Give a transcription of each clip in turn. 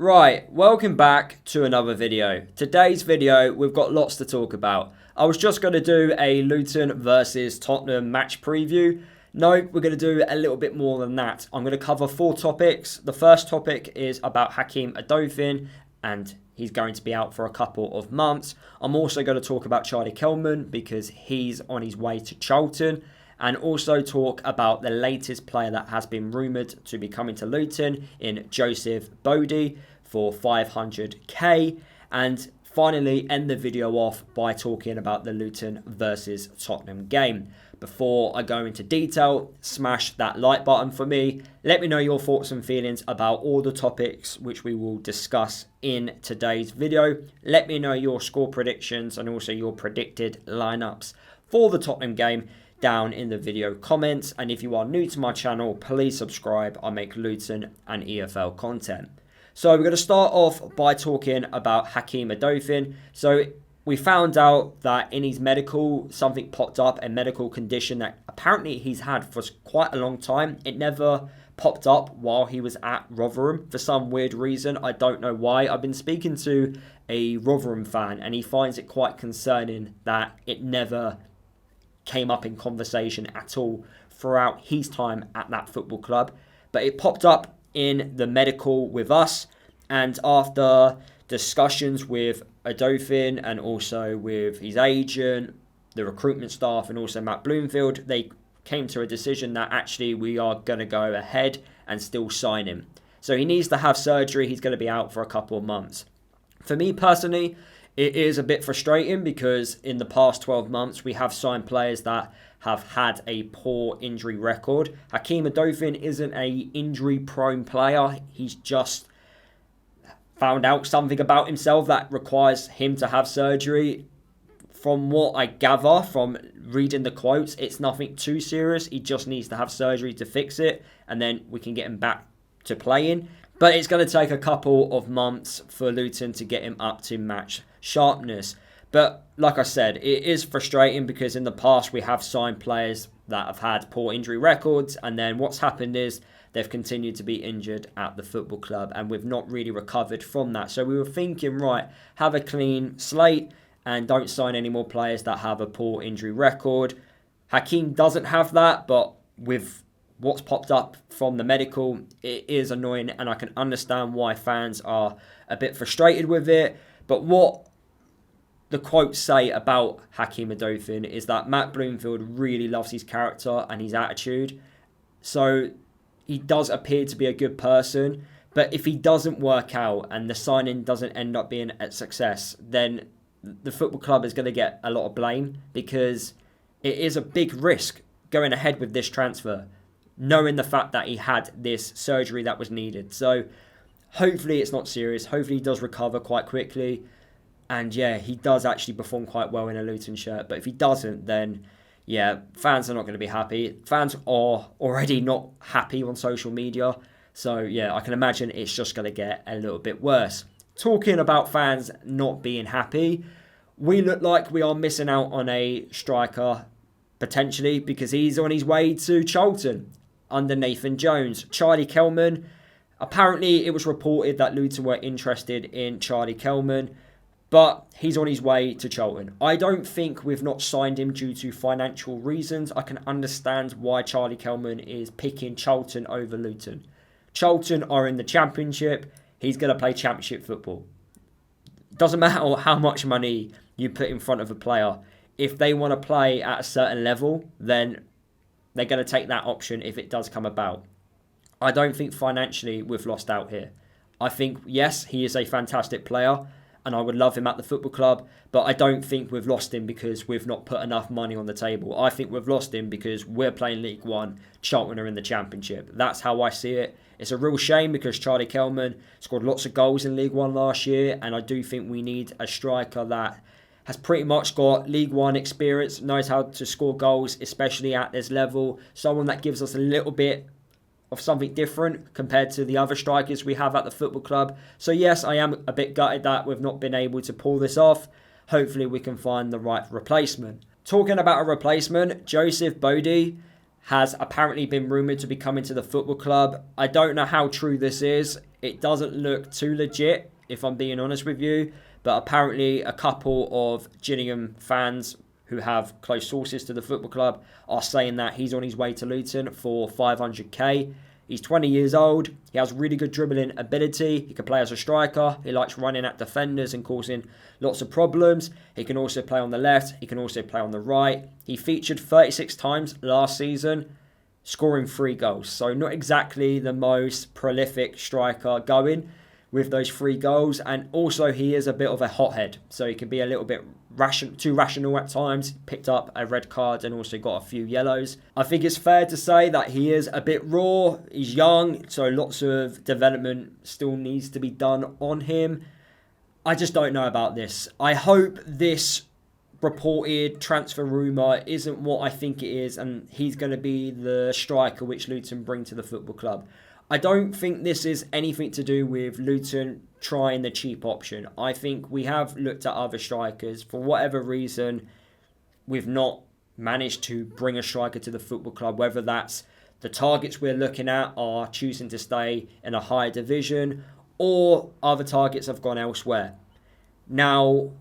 Right, welcome back to another video. Today's video, we've got lots to talk about. I was just going to do a Luton versus Tottenham match preview. No, we're going to do a little bit more than that. I'm going to cover 4 topics. The first topic is about Hakeem Odoffin, and he's going to be out for a couple of months. I'm also going to talk about Charlie Kelman because he's on his way to Charlton. And also talk about the latest player that has been rumoured to be coming to Luton in Joseph Gbode for 500k. And finally end the video off by talking about the Luton versus Tottenham game. Before I go into detail, smash that like button for me. Let me know your thoughts and feelings about all the topics which we will discuss in today's video. Let me know your score predictions and also your predicted lineups for the Tottenham game down in the video comments. And if you are new to my channel, please subscribe. I make Luton and EFL content. So we're going to start off by talking about Hakeem Odoffin. So we found out that in his medical, something popped up, a medical condition that apparently he's had for quite a long time. It never popped up while he was at Rotherham for some weird reason. I don't know why. I've been speaking to a Rotherham fan and he finds it quite concerning that it never came up in conversation at all throughout his time at that football club. But it popped up in the medical with us, and after discussions with Odoffin and also with his agent, the recruitment staff and also Matt Bloomfield, they came to a decision that actually we are going to go ahead and still sign him. So he needs to have surgery. He's going to be out for a couple of months. For me personally, it is a bit frustrating because in the past 12 months, we have signed players that have had a poor injury record. Hakeem Odoffin isn't an injury-prone player. He's just found out something about himself that requires him to have surgery. From what I gather from reading the quotes, it's nothing too serious. He just needs to have surgery to fix it, and then we can get him back to playing. But it's going to take a couple of months for Luton to get him up to match sharpness. But like I said, it is frustrating because in the past we have signed players that have had poor injury records, and then what's happened is they've continued to be injured at the football club and we've not really recovered from that. So we were thinking, right, have a clean slate and don't sign any more players that have a poor injury record. Hakeem doesn't have that, but with what's popped up from the medical, it is annoying, and I can understand why fans are a bit frustrated with it. But what the quotes say about Hakeem Odoffin is that Matt Bloomfield really loves his character and his attitude. So he does appear to be a good person, but if he doesn't work out and the signing doesn't end up being a success, then the football club is going to get a lot of blame because it is a big risk going ahead with this transfer, knowing the fact that he had this surgery that was needed. So hopefully it's not serious. Hopefully he does recover quite quickly. And yeah, he does actually perform quite well in a Luton shirt. But if he doesn't, then yeah, fans are not going to be happy. Fans are already not happy on social media. So yeah, I can imagine it's just going to get a little bit worse. Talking about fans not being happy, we look like we are missing out on a striker potentially because he's on his way to Charlton under Nathan Jones. Charlie Kelman, apparently it was reported that Luton were interested in Charlie Kelman, but he's on his way to Charlton. I don't think we've not signed him due to financial reasons. I can understand why Charlie Kelman is picking Charlton over Luton. Charlton are in the Championship. He's going to play Championship football. Doesn't matter how much money you put in front of a player. If they want to play at a certain level, then they're going to take that option if it does come about. I don't think financially we've lost out here. I think, yes, he is a fantastic player and I would love him at the football club, but I don't think we've lost him because we've not put enough money on the table. I think we've lost him because we're playing League One, Charlton are in the Championship. That's how I see it. It's a real shame because Charlie Kelman scored lots of goals in League One last year, and I do think we need a striker that has pretty much got League One experience, knows how to score goals, especially at this level. Someone that gives us a little bit of something different compared to the other strikers we have at the football club. So yes, I am a bit gutted that we've not been able to pull this off. Hopefully we can find the right replacement. Talking about a replacement, Joseph Gbode has apparently been rumoured to be coming to the football club. I don't know how true this is. It doesn't look too legit, if I'm being honest with you, but apparently a couple of Gillingham fans who have close sources to the football club are saying that he's on his way to Luton for 500k. He's 20 years old. He has really good dribbling ability. He can play as a striker. He likes running at defenders and causing lots of problems. He can also play on the left. He can also play on the right. He featured 36 times last season, scoring 3 goals. So not exactly the most prolific striker going with those 3 goals. And also he is a bit of a hothead. So he can be a little bit too rational at times. Picked up a red card and also got a few yellows. I think it's fair to say that he is a bit raw. He's young, so lots of development still needs to be done on him. I just don't know about this. I hope this reported transfer rumour isn't what I think it is, and he's going to be the striker which Luton bring to the football club. I don't think this is anything to do with Luton trying the cheap option. I think we have looked at other strikers. For whatever reason, we've not managed to bring a striker to the football club, whether that's the targets we're looking at are choosing to stay in a higher division or other targets have gone elsewhere. Now,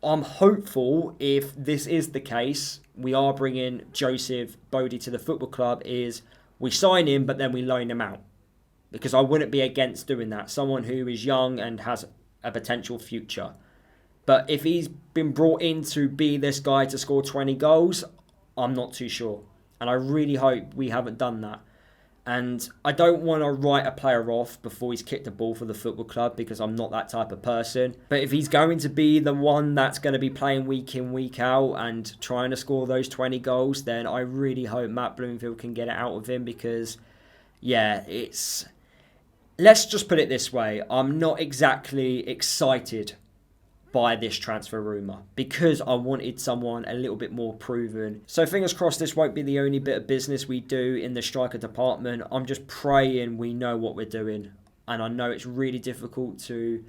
I'm hopeful if this is the case, we are bringing Joseph Gbode to the football club, is we sign him, but then we loan him out. Because I wouldn't be against doing that. Someone who is young and has a potential future. But if he's been brought in to be this guy to score 20 goals, I'm not too sure. And I really hope we haven't done that. And I don't want to write a player off before he's kicked the ball for the football club, because I'm not that type of person. But if he's going to be the one that's going to be playing week in, week out and trying to score those 20 goals, then I really hope Matt Bloomfield can get it out of him, because, yeah, it's... Let's just put it this way. I'm not exactly excited by this transfer rumour, because I wanted someone a little bit more proven. So fingers crossed this won't be the only bit of business we do in the striker department. I'm just praying we know what we're doing. And I know it's really difficult to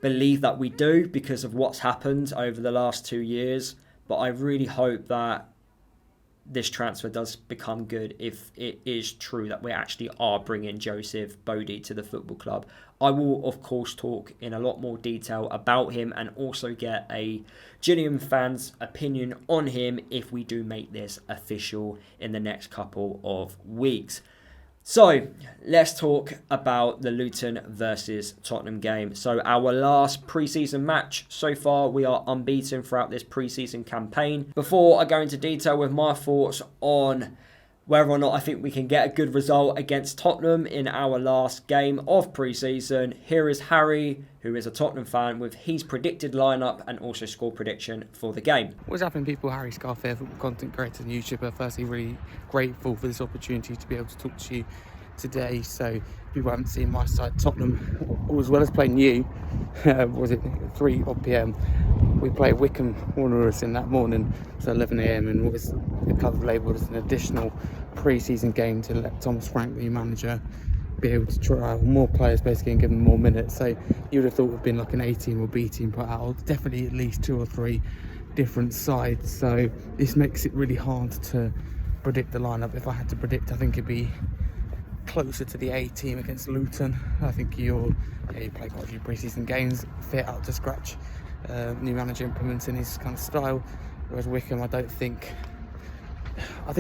believe that we do because of what's happened over the last 2 years. But I really hope that this transfer does become good if it is true that we actually are bringing Joseph Gbode to the football club. I will, of course, talk in a lot more detail about him and also get a Gillingham fan's opinion on him if we do make this official in the next couple of weeks. So, let's talk about the Luton versus Tottenham game. So, our last pre-season match. So far, we are unbeaten throughout this pre-season campaign. Before I go into detail with my thoughts on whether or not I think we can get a good result against Tottenham in our last game of pre-season, here is Harry, who is a Tottenham fan, with his predicted lineup and also score prediction for the game. What's happening, people? Harry Scarf here, football content creator and YouTuber. Firstly, really grateful for this opportunity to be able to talk to you today. So, people haven't seen my side, Tottenham, as well as playing you, was it 3 p.m. We played Wycombe Wanderers in that morning, so 11 a.m. and what was the club labelled as an additional pre-season game to let Thomas Frank, the new manager, be able to try out more players basically and give them more minutes. So you would have thought it would have been like an A team or B team put out, definitely at least 2 or 3 different sides. So this makes it really hard to predict the lineup. If I had to predict, I think it'd be closer to the A team against Luton. I think you play quite a few pre-season games, fit out to scratch. New manager implementing his kind of style, whereas Wycombe, I think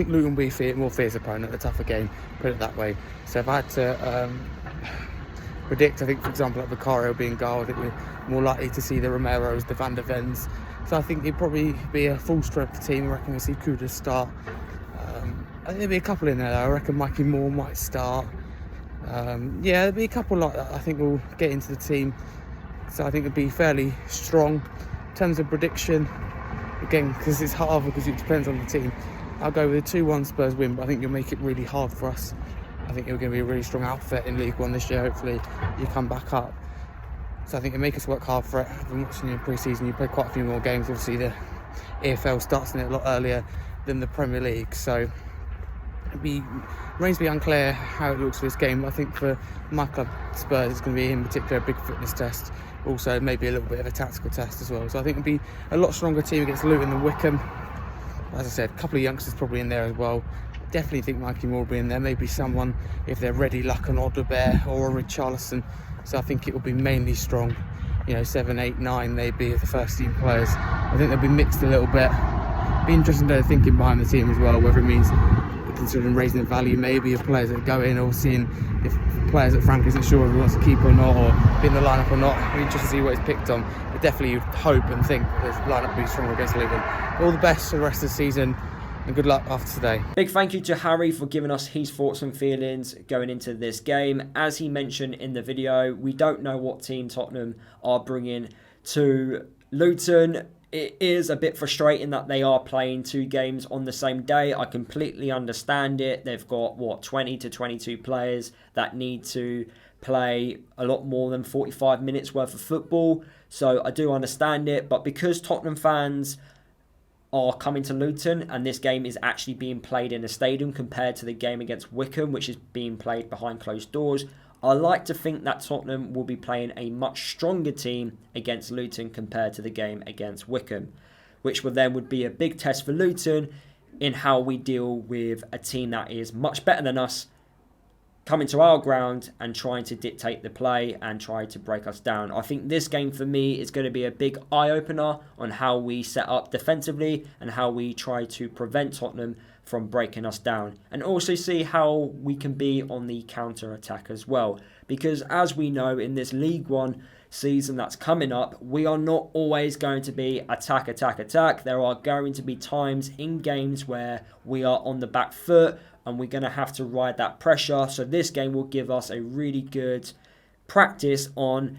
Luton will be a more fierce opponent, a tougher game, put it that way. So if I had to predict, I think, for example, like Vicario being goal, I think we're more likely to see the Romeros, the Van der Vens. So I think it'd probably be a full strength team. I reckon we'll see Kuda start. I think there'll be a couple in there. I reckon Mikey Moore might start. There'll be a couple like that. I think we'll get into the team. So I think it'd be fairly strong in terms of prediction. Again, because it's hard, because it depends on the team. I'll go with a 2-1 Spurs win, but I think you'll make it really hard for us. I think you're going to be a really strong outfit in League One this year. Hopefully you come back up. So I think it'll make us work hard for it. I've been watching you in pre-season. You play quite a few more games. Obviously the EFL starts in it a lot earlier than the Premier League. So it remains to be unclear how it looks for this game. I think for my club, Spurs, it's going to be in particular a big fitness test. Also maybe a little bit of a tactical test as well. So I think it'll be a lot stronger team against Luton than Wycombe. As I said, a couple of youngsters probably in there as well. definitely think Mikey Moore will be in there. Maybe someone, if they're ready, like an Odebear or a Richarlison. So I think it will be mainly strong, 7, 8, 9 maybe of the first team players. I think they'll be mixed a little bit. Be interesting to know the thinking behind the team as well, whether it means considering raising the value maybe of players that go in, or seeing if players that Frank isn't sure if he wants to keep or not, or be in the lineup or not. Be interested to see what he's picked on. But definitely you'd hope and think this lineup will be stronger against Luton. All the best for the rest of the season, and good luck after today. Big thank you to Harry for giving us his thoughts and feelings going into this game. As he mentioned in the video, we don't know what team Tottenham are bringing to Luton. It is a bit frustrating that they are playing 2 games on the same day. I completely understand it. They've got, 20 to 22 players that need to play a lot more than 45 minutes worth of football. So I do understand it. But because Tottenham fans are coming to Luton and this game is actually being played in a stadium compared to the game against Wycombe, which is being played behind closed doors, I like to think that Tottenham will be playing a much stronger team against Luton compared to the game against Wycombe, which would be a big test for Luton in how we deal with a team that is much better than us coming to our ground and trying to dictate the play and try to break us down. I think this game for me is going to be a big eye-opener on how we set up defensively and how we try to prevent Tottenham from breaking us down, and also see how we can be on the counter-attack as well, because as we know in this League One season that's coming up, we are not always going to be attack. There are going to be times in games where we are on the back foot and we're going to have to ride that pressure. So this game will give us a really good practice on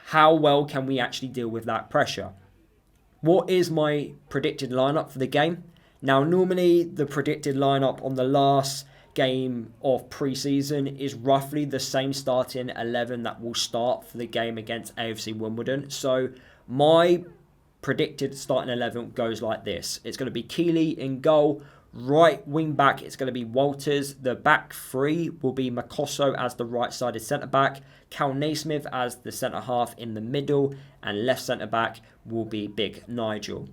how well can we actually deal with that pressure. What is my predicted lineup for the game? Now, normally the predicted lineup on the last game of pre-season is roughly the same starting 11 that will start for the game against AFC Wimbledon. So my predicted starting 11 goes like this. It's going to be Keeley in goal. Right wing back, it's going to be Walters. The back 3 will be Makosso as the right-sided centre-back, Cal Naismith as the centre-half in the middle, and left centre-back will be Big Nigel.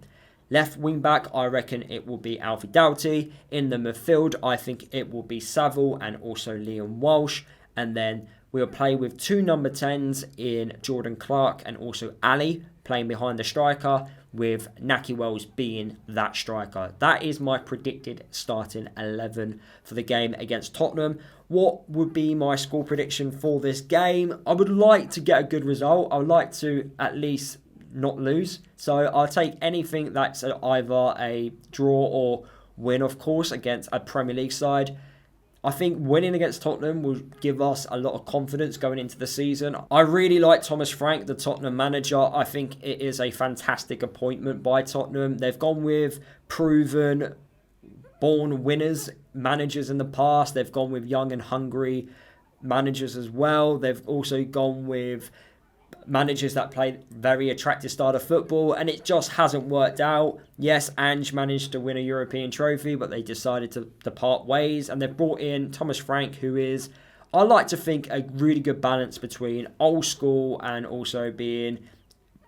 Left wing back, I reckon it will be Alfie Doughty. In the midfield, I think it will be Saville and also Liam Walsh. And then we'll play with 2 number 10s in Jordan Clark and also Ali playing behind the striker, with Naki Wells being that striker. That is my predicted starting 11 for the game against Tottenham. What would be my score prediction for this game? I would like to get a good result. I would like to at least not lose. So I'll take anything that's either a draw or win, of course, against a Premier League side. I think winning against Tottenham will give us a lot of confidence going into the season. I really like Thomas Frank, the Tottenham manager. I think it is a fantastic appointment by Tottenham. They've gone with proven, born winners managers in the past. They've gone with young and hungry managers as well. They've also gone with managers that play very attractive style of football, and it just hasn't worked out. Yes, Ange managed to win a European trophy, but they decided to part ways, and they've brought in Thomas Frank, who is, I like to think, a really good balance between old school and also being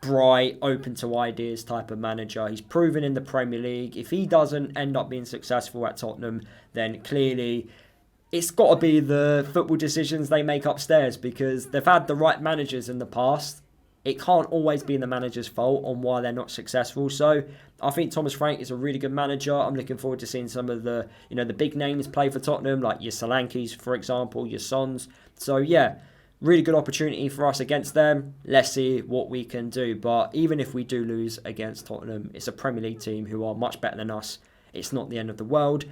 bright, open to ideas type of manager. He's proven in the Premier League. If he doesn't end up being successful at Tottenham, then clearly it's got to be the football decisions they make upstairs, because they've had the right managers in the past. It can't always be the manager's fault on why they're not successful. So I think Thomas Frank is a really good manager. I'm looking forward to seeing some of the, the big names play for Tottenham, like your Solankis, for example, your Sons. So yeah, really good opportunity for us against them. Let's see what we can do. But even if we do lose against Tottenham, it's a Premier League team who are much better than us. It's not the end of the world.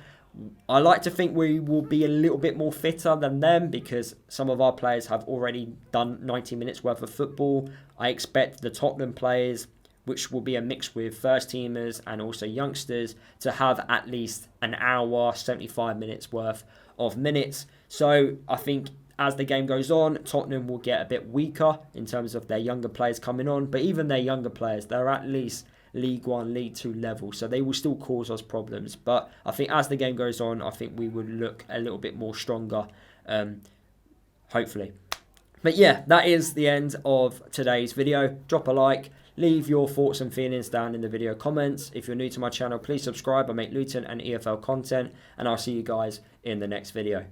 I like to think we will be a little bit more fitter than them, because some of our players have already done 90 minutes worth of football. I expect the Tottenham players, which will be a mix with first teamers and also youngsters, to have at least an hour, 75 minutes worth of minutes. So I think as the game goes on, Tottenham will get a bit weaker in terms of their younger players coming on. But even their younger players, they're at least League 1, League 2 level, so they will still cause us problems. But I think as the game goes on, I think we would look a little bit more stronger, hopefully. But yeah, that is the end of today's video. Drop a like, Leave your thoughts and feelings down in the video comments. If you're new to my channel, please subscribe. I make Luton and EFL content, and I'll see you guys in the next video.